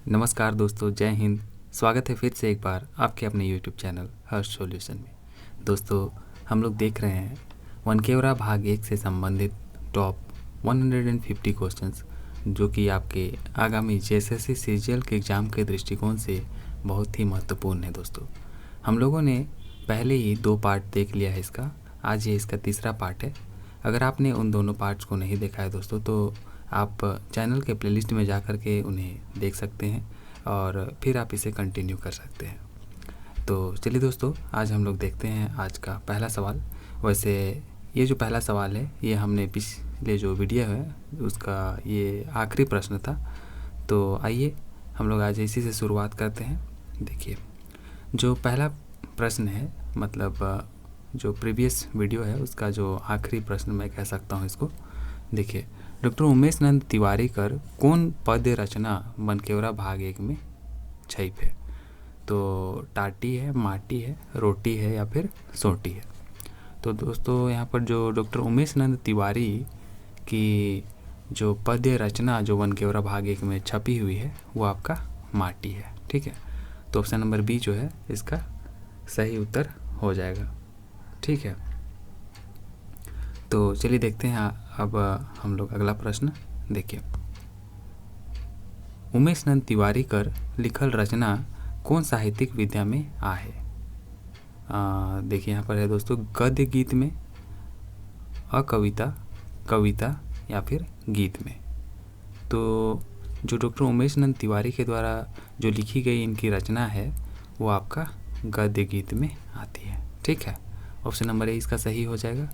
नमस्कार दोस्तों, जय हिंद। स्वागत है फिर से एक बार आपके अपने YouTube चैनल हर्ष सॉल्यूशन में। दोस्तों, हम लोग देख रहे हैं वनकेवरा भाग 1 से संबंधित टॉप 150 क्वेश्चंस, जो कि आपके आगामी जेएसएससी सीजीएल के एग्ज़ाम के दृष्टिकोण से बहुत ही महत्वपूर्ण है। दोस्तों, हम लोगों ने पहले ही 2 पार्ट देख लिया है इसका। आज ये इसका तीसरा पार्ट है। अगर आपने उन दोनों पार्ट्स को नहीं देखा है दोस्तों, तो आप चैनल के प्लेलिस्ट में जा कर के उन्हें देख सकते हैं और फिर आप इसे कंटिन्यू कर सकते हैं। तो चलिए दोस्तों, आज हम लोग देखते हैं आज का पहला सवाल। वैसे ये जो पहला सवाल है, ये हमने पिछले जो वीडियो है उसका ये आखिरी प्रश्न था। तो आइए हम लोग आज इसी से शुरुआत करते हैं। देखिए, जो पहला प्रश्न है, मतलब जो प्रीवियस वीडियो है उसका जो आखिरी प्रश्न मैं कह सकता हूँ इसको। देखिए, डॉक्टर उमेश नंद तिवारी कर कौन पद्य रचना वनकेवरा भाग 1 में छाप है? तो टाटी है, माटी है, रोटी है या फिर सोटी है? तो दोस्तों, यहाँ पर जो डॉक्टर उमेश नंद तिवारी की जो पद्य रचना जो वनकेवरा भाग 1 में छपी हुई है वो आपका माटी है। ठीक है, तो ऑप्शन नंबर बी जो है इसका सही उत्तर हो जाएगा। ठीक है, तो चलिए देखते हैं अब हम लोग अगला प्रश्न। देखिए, उमेश नंद तिवारी कर लिखल रचना कौन साहित्यिक विधा में आहे? देखिए यहाँ पर है दोस्तों, गद्य गीत में, अकविता, कविता या फिर गीत में। तो जो डॉक्टर उमेश नंद तिवारी के द्वारा जो लिखी गई इनकी रचना है वो आपका गद्य गीत में आती है। ठीक है, ऑप्शन नंबर ए इसका सही हो जाएगा।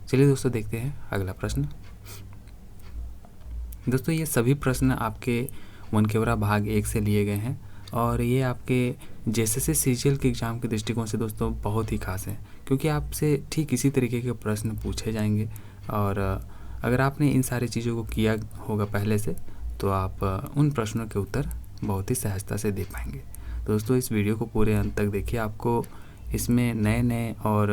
चलिए दोस्तों, देखते हैं अगला प्रश्न। दोस्तों, ये सभी प्रश्न आपके वनकेवरा भाग 1 से लिए गए हैं और ये आपके जेएसएससी सीजीएल के एग्ज़ाम के दृष्टिकोण से दोस्तों बहुत ही खास है, क्योंकि आपसे ठीक इसी तरीके के प्रश्न पूछे जाएंगे। और अगर आपने इन सारी चीज़ों को किया होगा पहले से, तो आप उन प्रश्नों के उत्तर बहुत ही सहजता से दे पाएंगे। दोस्तों, इस वीडियो को पूरे अंत तक देखिए, आपको इसमें नए नए और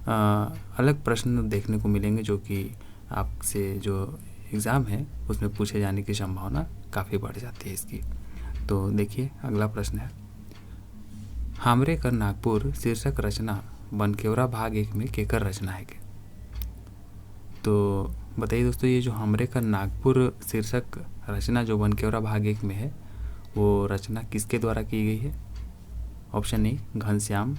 अलग प्रश्न देखने को मिलेंगे, जो कि आपसे जो एग्ज़ाम है उसमें पूछे जाने की संभावना काफ़ी बढ़ जाती है इसकी। तो देखिए, अगला प्रश्न है, हमरे कर नागपुर शीर्षक रचना वनकेवरा भाग 1 में केकर रचना है के? तो बताइए दोस्तों, ये जो हमरे कर नागपुर शीर्षक रचना जो वनकेवरा भाग 1 में है वो रचना किसके द्वारा की गई है? ऑप्शन ए घनश्याम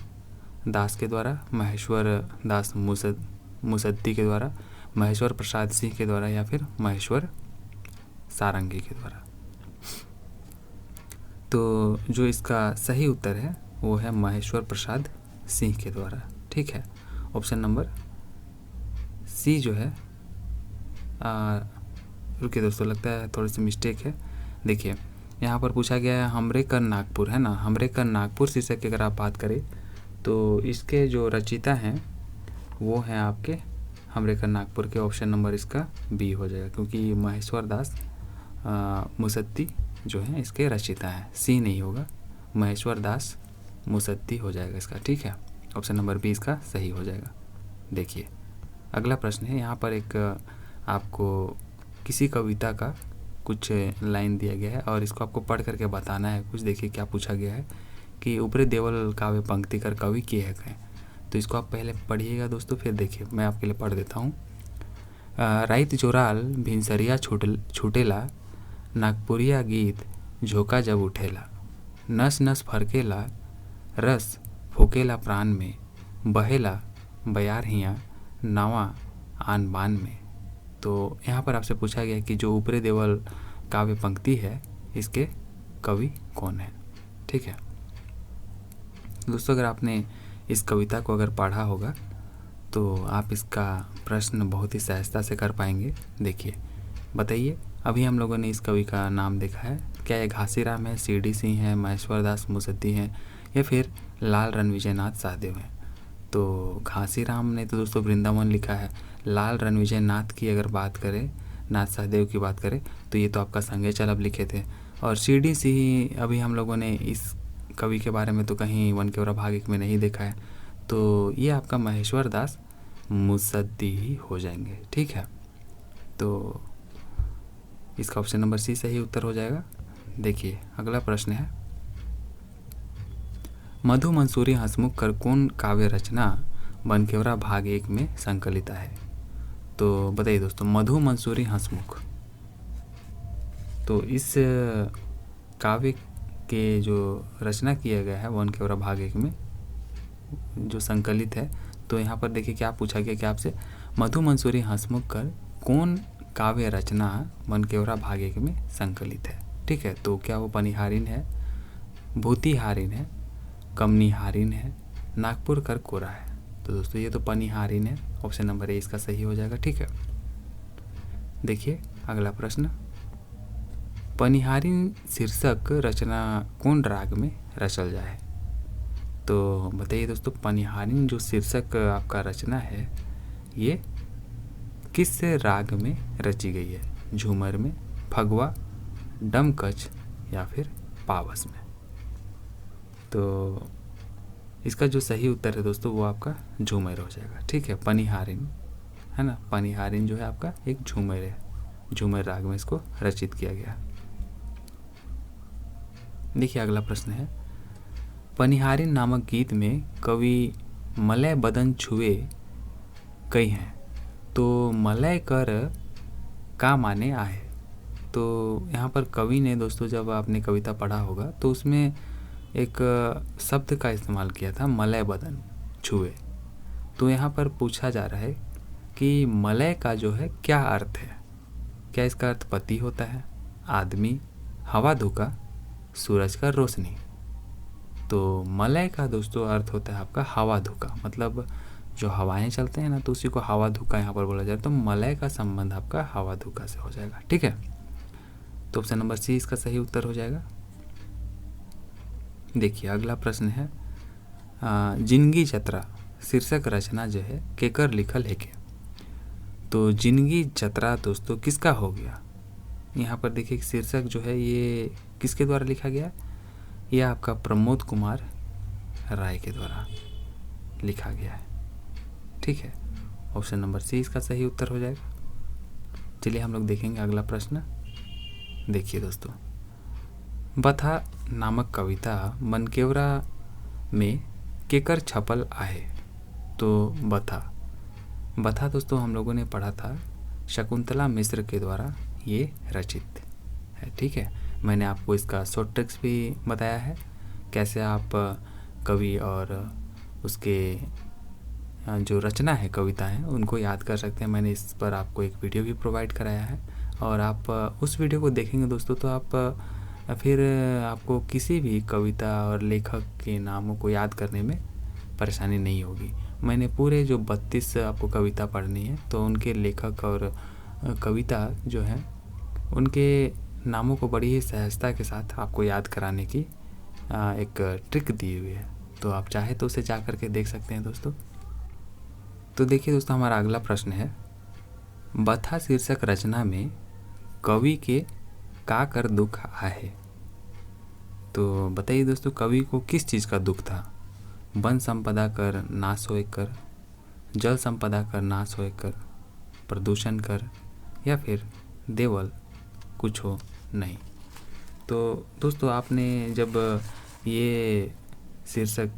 दास के द्वारा, महेश्वर दास मुसद्दी के द्वारा, महेश्वर प्रसाद सिंह के द्वारा या फिर महेश्वर सारंगी के द्वारा। तो जो इसका सही उत्तर है वो है महेश्वर प्रसाद सिंह के द्वारा। ठीक है, ऑप्शन नंबर सी जो है, रुकिए दोस्तों, लगता है थोड़ी सी मिस्टेक है। देखिए, यहाँ पर पूछा गया है हमरे कर नागपुर, है ना। हमरे कर नागपुर शीर्षक की अगर आप बात करें तो इसके जो रचयिता हैं वो हैं आपके हमरे कर नागपुर के। ऑप्शन नंबर इसका बी हो जाएगा, क्योंकि महेश्वर दास मुसद्दी जो है इसके रचयिता हैं। सी नहीं होगा, महेश्वर दास मुसद्दी हो जाएगा इसका। ठीक है, ऑप्शन नंबर बी इसका सही हो जाएगा। देखिए, अगला प्रश्न है, यहाँ पर एक आपको किसी कविता का कुछ लाइन दिया गया है और इसको आपको पढ़ करके बताना है कुछ। देखिए क्या पूछा गया है कि ऊपरे देवल काव्य पंक्ति कर कवि किए हैं। तो इसको आप पहले पढ़िएगा दोस्तों, फिर देखिए मैं आपके लिए पढ़ देता हूँ। राइत जोराल भिनसरिया छूटेला, नागपुरिया गीत झोंका जब उठेला, नस नस फरकेला, रस फोकेला प्राण में, बहेला बयार हिया नावा आन बान में। तो यहाँ पर आपसे पूछा गया कि जो ऊपरे देवल काव्य पंक्ति है इसके कवि कौन है? ठीक है दोस्तों, अगर आपने इस कविता को अगर पढ़ा होगा तो आप इसका प्रश्न बहुत ही सहजता से कर पाएंगे। देखिए, बताइए, अभी हम लोगों ने इस कवि का नाम देखा है, क्या ये घासीराम है, सीडी सिंह है, महेश्वर दास मुसद्दी हैं या फिर लाल रणविजय नाथ सहदेव हैं? तो घासीराम ने तो दोस्तों वृंदावन लिखा है। लाल रणविजय नाथ की अगर बात करें, नाथ सहदेव की बात करें, तो ये तो आपका संजय चलब लिखे थे। और सीडी सिंह अभी हम लोगों ने इस कवि के बारे में तो कहीं वनकेवरा भाग 1 में नहीं देखा है, तो ये आपका महेश्वर दास मुसद्दी ही हो जाएंगे। ठीक है, तो इसका ऑप्शन नंबर सी सही उत्तर हो जाएगा। देखिए अगला प्रश्न है, मधु मंसूरी हंसमुख कर कौन काव्य रचना बनकेवरा भाग 1 में संकलित है? तो बताइए दोस्तों, मधु मंसूरी हंसमुख, तो इस काव्य के जो रचना किया गया है बनकेवरा भाग 1 में जो संकलित है, तो यहाँ पर देखिए क्या पूछा गया कि आपसे, मधु मंसूरी हंसमुख कर कौन काव्य रचना बनकेवरा भाग 1 में संकलित है? ठीक है, तो क्या वो पनिहारिन है, भूतिहारिन है, कमनिहारिन है, नागपुर कर कोरा है? तो दोस्तों ये तो पनिहारिन है, ऑप्शन नंबर ए इसका सही हो जाएगा। ठीक है, देखिए अगला प्रश्न, पनिहारिन शीर्षक रचना कौन राग में रचल जाए? तो बताइए दोस्तों, पनिहारिन जो शीर्षक आपका रचना है ये किस राग में रची गई है? झूमर में, फगवा, डमकच या फिर पावस में? तो इसका जो सही उत्तर है दोस्तों वो आपका झूमर हो जाएगा। ठीक है, पनिहारिन है ना, पनिहारिन जो है आपका एक झूमर है, झूमर राग में इसको रचित किया गया। देखिए अगला प्रश्न है, पनिहारिन नामक गीत में कवि मलय बदन छुए कई हैं, तो मलय कर का माने आए? तो यहाँ पर कवि ने दोस्तों, जब आपने कविता पढ़ा होगा तो उसमें एक शब्द का इस्तेमाल किया था, मलय बदन छुए। तो यहाँ पर पूछा जा रहा है कि मलय का जो है क्या अर्थ है? क्या इसका अर्थ पति होता है, आदमी, हवा धोखा, सूरज का रोशनी? तो मलय का दोस्तों अर्थ होता है आपका हवा धोखा, मतलब जो हवाएं चलते हैं ना, तो उसी को हवा धोखा यहाँ पर बोला जाए, तो मलय का संबंध आपका हवा धोखा से हो जाएगा। ठीक है, तो ऑप्शन नंबर सी इसका सही उत्तर हो जाएगा। देखिए अगला प्रश्न है, जिंदगी जतरा शीर्षक रचना जो है केकर लिखल है के? तो जिंदगी जतरा दोस्तों किसका हो गया? यहाँ पर देखिए शीर्षक जो है ये किसके द्वारा लिखा गया? ये आपका प्रमोद कुमार राय के द्वारा लिखा गया है। ठीक है, ऑप्शन नंबर सी इसका सही उत्तर हो जाएगा। चलिए हम लोग देखेंगे अगला प्रश्न। देखिए दोस्तों, बथा नामक कविता बनकेवरा में केकर छपल आहे? तो बथा दोस्तों हम लोगों ने पढ़ा था शकुंतला मिश्र के द्वारा ये रचित है। ठीक है, मैंने आपको इसका शॉर्ट ट्रिक्स भी बताया है, कैसे आप कवि और उसके जो रचना है कविता है उनको याद कर सकते हैं। मैंने इस पर आपको एक वीडियो भी प्रोवाइड कराया है, और आप उस वीडियो को देखेंगे दोस्तों तो आप फिर आपको किसी भी कविता और लेखक के नामों को याद करने में परेशानी नहीं होगी। मैंने पूरे जो 32 आपको कविता पढ़नी है, तो उनके लेखक और कविता जो है उनके नामों को बड़ी ही सहजता के साथ आपको याद कराने की एक ट्रिक दी हुई है, तो आप चाहे तो उसे जा करके देख सकते हैं दोस्तों। तो देखिए दोस्तों, हमारा अगला प्रश्न है, बथा शीर्षक रचना में कवि के का कर दुख आहे? तो बताइए दोस्तों, कवि को किस चीज़ का दुख था? वन संपदा कर नाश होए कर, जल संपदा कर नाश होए कर, प्रदूषण कर, या फिर देवल कुछ हो नहीं? तो दोस्तों आपने जब ये शीर्षक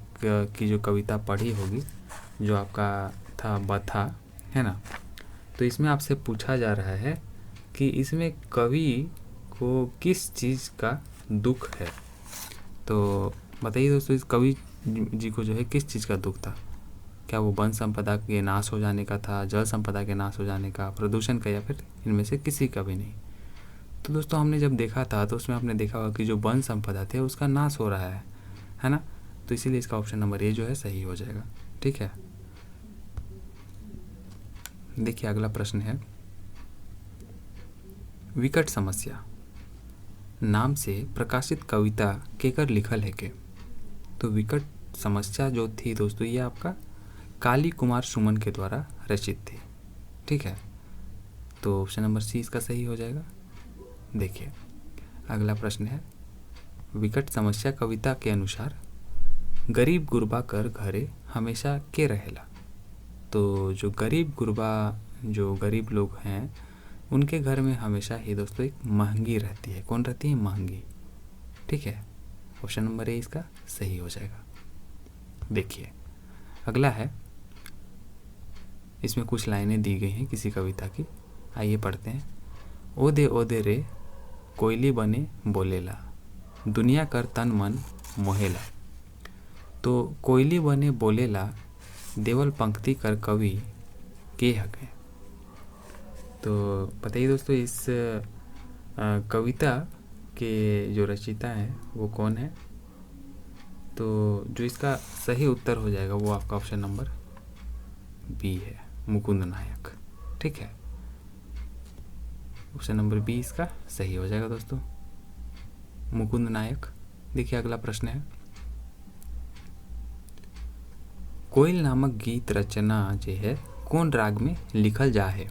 की जो कविता पढ़ी होगी जो आपका था बथा, है ना, तो इसमें आपसे पूछा जा रहा है कि इसमें कवि को किस चीज़ का दुख है? तो बताइए दोस्तों, इस कवि जी को जो है किस चीज़ का दुख था? क्या वो वन संपदा के नाश हो जाने का था, जल संपदा के नाश हो जाने का, प्रदूषण का, या फिर इनमें से किसी का भी नहीं? तो दोस्तों हमने जब देखा था तो उसमें आपने देखा होगा कि जो वन संपदा थे उसका नाश हो रहा है ना, तो इसीलिए इसका ऑप्शन नंबर ए जो है सही हो जाएगा। ठीक है, देखिए अगला प्रश्न है, विकट समस्या नाम से प्रकाशित कविता केकर लिखल है के? तो विकट समस्या जो थी दोस्तों ये आपका काली कुमार सुमन के द्वारा रचित थी। ठीक है, तो ऑप्शन नंबर सी इसका सही हो जाएगा। देखिए अगला प्रश्न है, विकट समस्या कविता के अनुसार गरीब गुरबा कर घरे हमेशा के रहेला? तो जो गरीब गुरबा, जो गरीब लोग हैं, उनके घर में हमेशा ही दोस्तों एक महंगी रहती है। कौन रहती है? महंगी। ठीक है, ऑप्शन नंबर ए इसका सही हो जाएगा। देखिए अगला है, इसमें कुछ लाइनें दी गई हैं किसी कविता की, आइए पढ़ते हैं। ओदे रे कोयली बने बोलेला, दुनिया कर तन मन मोहेला। तो कोयली बने बोलेला देवल पंक्ति कर कवि के हक है। तो बताइए दोस्तों, इस कविता के जो रचयिता हैं वो कौन है? तो जो इसका सही उत्तर हो जाएगा वो आपका ऑप्शन नंबर बी है, मुकुंद नायक। ठीक है, ऑप्शन नंबर बी इसका सही हो जाएगा दोस्तों, मुकुंद नायक। देखिए अगला प्रश्न है, कोयल नामक गीत रचना जो है कौन राग में लिखल जा है?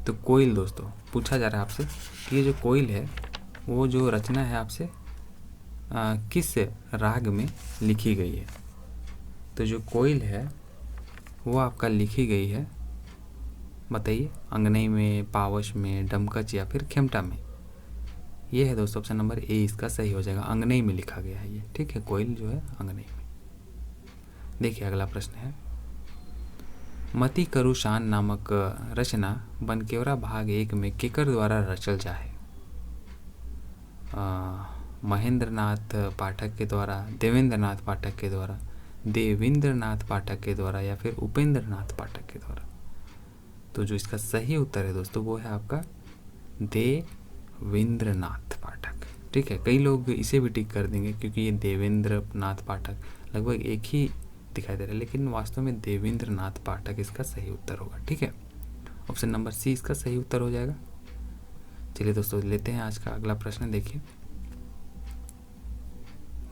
तो कोयल दोस्तों पूछा जा रहा है आपसे कि ये जो कोयल है वो जो रचना है आपसे किस राग में लिखी गई है? तो जो कोयल है वो आपका लिखी गई है, बताइए, अंगनई में, पावश में, डमकच या फिर खेमटा में। ये है दोस्तों ऑप्शन नंबर ए इसका सही हो जाएगा, अंगनई में लिखा गया है ये। ठीक है, कोयल जो है अंगनई में। देखिए अगला प्रश्न है, मति करु शान नामक रचना बनकेवरा भाग 1 में केकर द्वारा रचल जा है? महेंद्रनाथ पाठक के द्वारा, देवेंद्रनाथ पाठक के द्वारा, देवेंद्रनाथ पाठक के द्वारा या फिर उपेंद्रनाथ पाठक के द्वारा। तो जो इसका सही उत्तर है दोस्तों वो है आपका देवेंद्रनाथ पाठक। ठीक है, कई लोग इसे भी टिक कर देंगे क्योंकि ये देवेंद्रनाथ पाठक लगभग एक ही दिखाई दे रहा है, लेकिन वास्तव में देवेंद्रनाथ पाठक इसका सही उत्तर होगा। ठीक है, ऑप्शन नंबर सी इसका सही उत्तर हो जाएगा। चलिए दोस्तों लेते हैं आज का अगला प्रश्न। देखिए,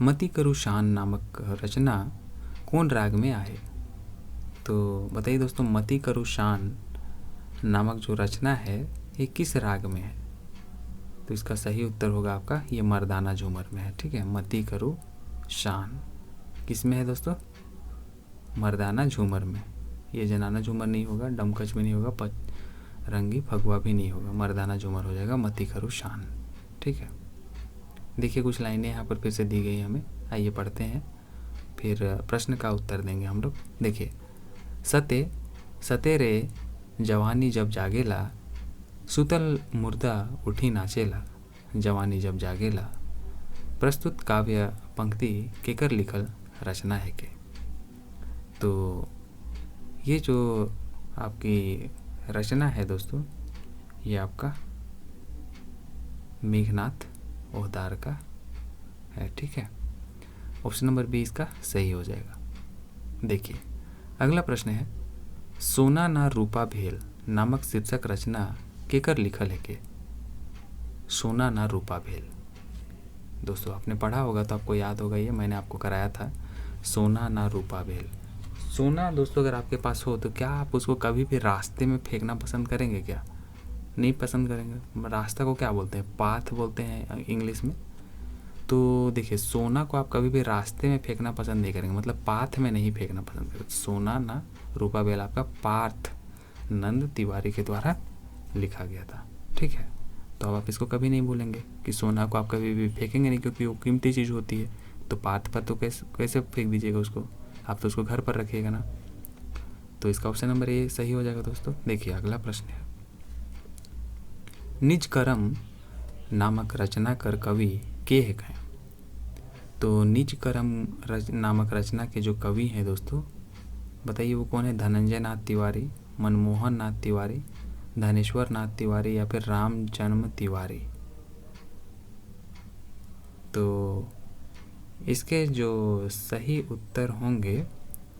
मति करु शान नामक रचना कौन राग में आए? तो बताइए दोस्तों, मति करु शान नामक जो रचना है ये किस राग में है? तो इसका सही उत्तर होगा आपका ये मर्दाना झूमर में है। ठीक है, मति करु शान किस में है दोस्तों? मर्दाना झूमर में। ये जनाना झूमर नहीं होगा, डमकच भी नहीं होगा, रंगी फगुआ भी नहीं होगा, मर्दाना झूमर हो जाएगा, मति करु शान। ठीक है, देखिए कुछ लाइनें यहाँ पर फिर से दी गई हमें, आइए पढ़ते हैं, फिर प्रश्न का उत्तर देंगे हम लोग। देखिए, सते रे जवानी जब जागेला, सुतल मुर्दा उठी नाचेला, जवानी जब जागेला। प्रस्तुत काव्य पंक्ति केकर लिखल रचना है के? तो ये जो आपकी रचना है दोस्तों ये आपका मेघनाथ ओहदार का है। ठीक है, ऑप्शन नंबर बी इसका सही हो जाएगा। देखिए अगला प्रश्न है, सोना ना रूपा भेल नामक शीर्षक रचना केकर लिखल है के? सोना ना रूपा भेल दोस्तों आपने पढ़ा होगा तो आपको याद होगा, ये मैंने आपको कराया था, सोना ना रूपा भेल। सोना दोस्तों अगर आपके पास हो तो क्या आप उसको कभी भी रास्ते में फेंकना पसंद करेंगे? क्या नहीं पसंद करेंगे। रास्ता को क्या बोलते हैं? पाथ बोलते हैं इंग्लिश में। तो देखिए सोना को आप कभी भी रास्ते में फेंकना पसंद नहीं करेंगे, मतलब पाथ में नहीं फेंकना पसंद करेंगे। सोना ना रूपा बेल आपका पार्थ नंद तिवारी के द्वारा लिखा गया था। ठीक है, तो अब आप इसको कभी नहीं भूलेंगे कि सोना को आप कभी भी फेंकेंगे नहीं, क्योंकि वो कीमती चीज़ होती है। तो पाथ पर तो कैसे फेंक दीजिएगा उसको, आप तो उसको घर पर रखिएगा ना। तो इसका ऑप्शन नंबर ए सही हो जाएगा दोस्तों। देखिए अगला प्रश्न है, निज करम नामक रचना कर कवि के है कहें? तो निज करम नामक रचना के जो कवि हैं दोस्तों बताइए वो कौन है? धनंजय नाथ तिवारी, मनमोहन नाथ तिवारी, धनेश्वर नाथ तिवारी या फिर राम जन्म तिवारी। तो इसके जो सही उत्तर होंगे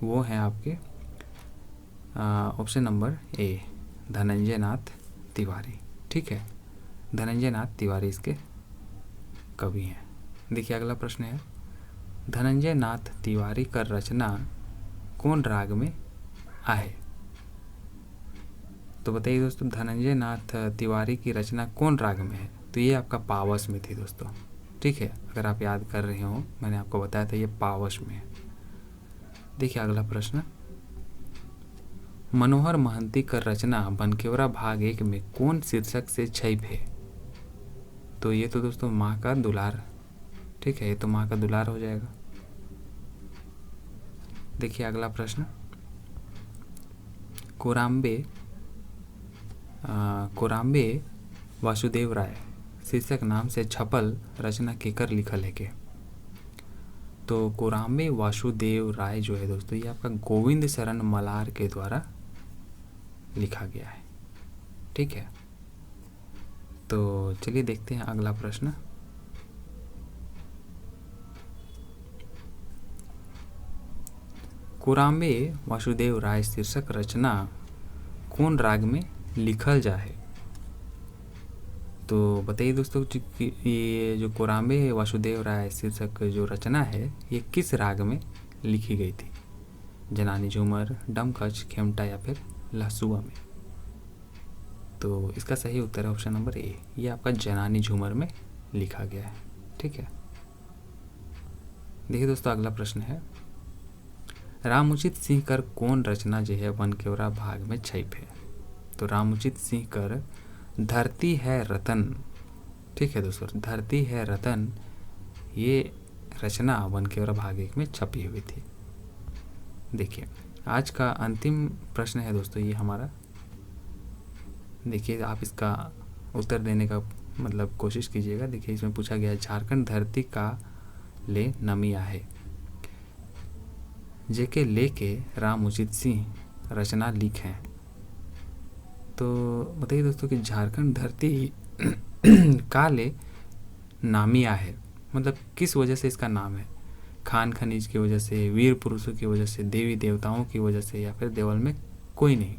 वो हैं आपके ऑप्शन नंबर ए, धनंजय नाथ तिवारी। ठीक है, धनंजय नाथ तिवारी इसके कवि हैं। देखिए अगला प्रश्न है, धनंजय नाथ तिवारी का रचना कौन राग में आहे? तो बताइए दोस्तों, धनंजय नाथ तिवारी की रचना कौन राग में है? तो ये आपका पावस में थी दोस्तों। ठीक है, अगर आप याद कर रहे हो मैंने आपको बताया था ये पावस में है। देखिए अगला प्रश्न, मनोहर महंती कर रचना बनकेवरा भाग 1 में कौन शीर्षक से छप है? तो ये तो दोस्तों माँ का दुलार, ठीक है, ये तो माँ का दुलार हो जाएगा। देखिए अगला प्रश्न, कोराम्बे वासुदेव राय शीर्षक नाम से छपल रचना केकर लिखल है के? तो कोराम्बे वासुदेव राय जो है दोस्तों, ये आपका गोविंद शरण मलार के द्वारा लिखा गया है, ठीक है। तो चलिए देखते हैं अगला प्रश्न, कोराम्बे वासुदेव राय शीर्षक रचना कौन राग में लिखल जा है? तो बताइए दोस्तों कि ये जो कोराम्बे वासुदेव राय शीर्षक जो रचना है ये किस राग में लिखी गई थी? जनानी झूमर, डमकच, खेमटा या फिर लहसुआ में? तो इसका सही उत्तर है ऑप्शन नंबर ए, ये आपका जनानी झूमर में लिखा गया है, ठीक है। देखिए दोस्तों अगला प्रश्न है, रामुचित सिंह कर कौन रचना जो है बनकेवरा भाग में छप है? तो रामुचित सिंह कर धरती है रतन, ठीक है दोस्तों, धरती है रतन ये रचना बनकेवरा भाग 1 में छपी हुई थी। देखिए आज का अंतिम प्रश्न है दोस्तों ये हमारा। देखिए आप इसका उत्तर देने का मतलब कोशिश कीजिएगा। देखिए इसमें पूछा गया है, झारखंड धरती का ले नमिया है जेके लेके रामुचित सिंह रचना लिखें। तो बताइए दोस्तों कि झारखंड धरती काले नामिया है, मतलब किस वजह से इसका नाम है? खान खनिज की वजह से, वीर पुरुषों की वजह से, देवी देवताओं की वजह से, या फिर देवल में कोई नहीं?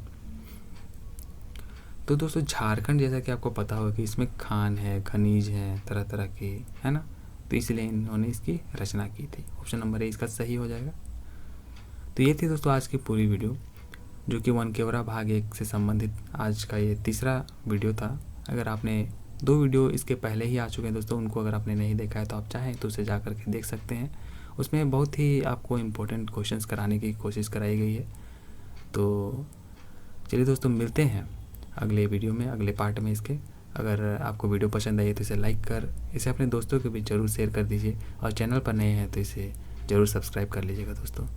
तो दोस्तों झारखंड जैसा कि आपको पता होगा कि इसमें खान है, खनिज है, तरह तरह के, है ना, तो इसलिए इन्होंने इसकी रचना की थी। ऑप्शन नंबर ए इसका सही हो जाएगा। तो ये थी दोस्तों आज की पूरी वीडियो, जो कि बनकेवरा भाग 1 से संबंधित आज का ये तीसरा वीडियो था। अगर आपने 2 वीडियो इसके पहले ही आ चुके हैं दोस्तों, उनको अगर आपने नहीं देखा है तो आप चाहें तो उसे जा कर के देख सकते हैं। उसमें बहुत ही आपको इम्पोर्टेंट क्वेश्चंस कराने की कोशिश कराई गई है। तो चलिए दोस्तों मिलते हैं अगले वीडियो में, अगले पार्ट में इसके। अगर आपको वीडियो पसंद आई तो इसे लाइक कर इसे अपने दोस्तों के बीच ज़रूर शेयर कर दीजिए, और चैनल पर नए हैं तो इसे ज़रूर सब्सक्राइब कर लीजिएगा दोस्तों।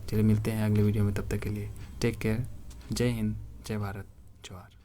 चलिए मिलते हैं अगले वीडियो में, तब तक के लिए टेक केयर। जय हिंद, जय भारत, जोहार।